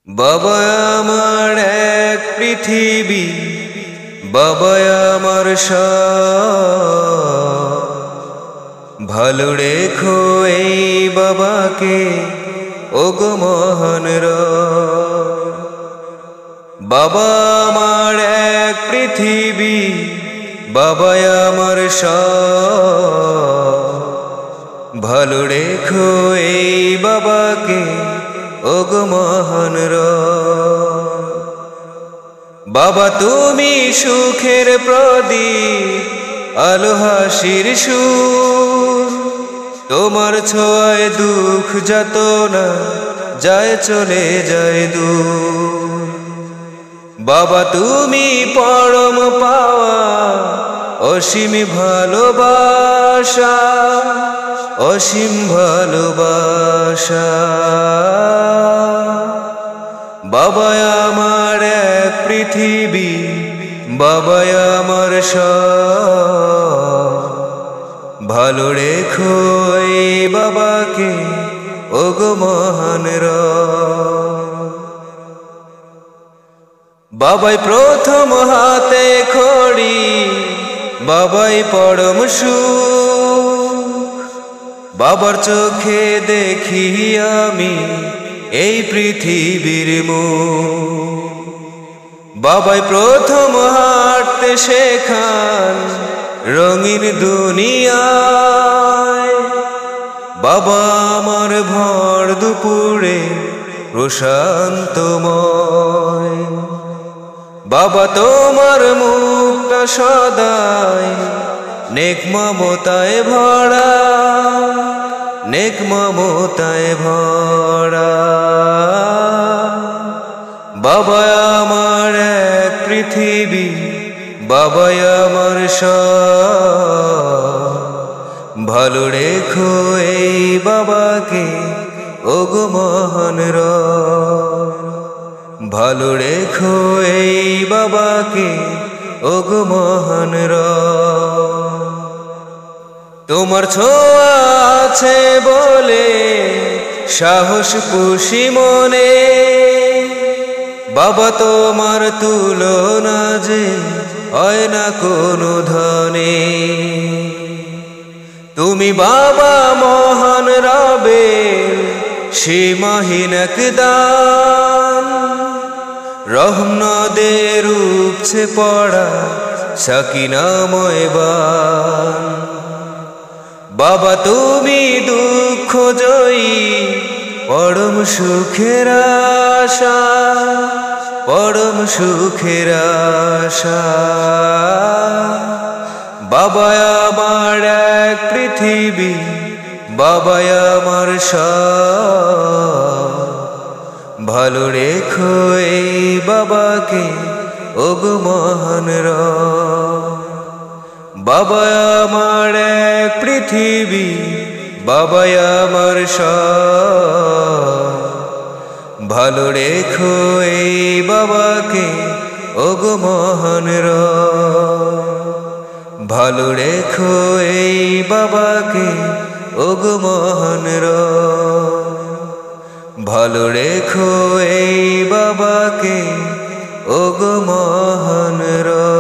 বাবা আমার এক পৃথিবী, বাবা আমার সব। ভালো রেখো এই বাবাকে, ওগো মহান রব। বাবা আমার এক পৃথিবী, বাবা আমার সব। ভালো রেখো এই বাবাকে, ওগো মহান রব। বাবা তুমি সুখের প্রদীপ, আলো হাসির সুর। তোমার ছোঁয়ায় দুঃখ যাতনা যায় চলে যায় দূর। বাবা তুমি পরম পাওয়া, অসীম ভালোবাসা, অসীম ভালোবাসা। বাবা আমার এক পৃথিবী, বাবা আমার সব। ভালো রেখো এই বাবাকে, ওগো মহান রব। বাবাই প্রথম হাতে খড়ি, বাবাই পরম সুখ। বাবার চোখে দেখি আমি এই পৃথিবীর মুখ। বাবাই প্রথম হাঁটতে শেখান রঙিন দুনিয়ায়। বাবা আমার ভর দুপুরে প্রশান্তময়। বাবা তোমার মুখটা সদাই নেক মমতায় ভরা, নেক মমতায় ভরা। বাবা আমার এক পৃথিবী, বাবা আমার সব। ভালো রেখো এই বাবাকে, ওগো মহান রব। ভালো রেখো এই বাবাকে, ওগো মহান রব। তোমার ছোঁয়া আছে বলে সাহস খুশি মনে। বাবা তোমার তুলনা যে হয় না কোনো ধনে। তুমি বাবা মহান রবের সীমাহীন এক দান। রহম নদের উপচে পড়া সাকিনাময় বান। বাবা তুমি দুঃখ জয়ী, পরম সুখের আশা, পরম সুখের আশা। বাবা আমার এক পৃথিবী, বাবা আমার সব। ভালো রেখো এই বাবাকে, ওগো মহান রব। বাবা আমার এক পৃথিবী, বাবা আমার সব। ভালো রেখো এই বাবাকে, ওগো মহান রব। ভালো রেখো এই বাবাকে, ওগো মহান রব। ভালো রেখো এই বাবাকে, ওগো মহান রব।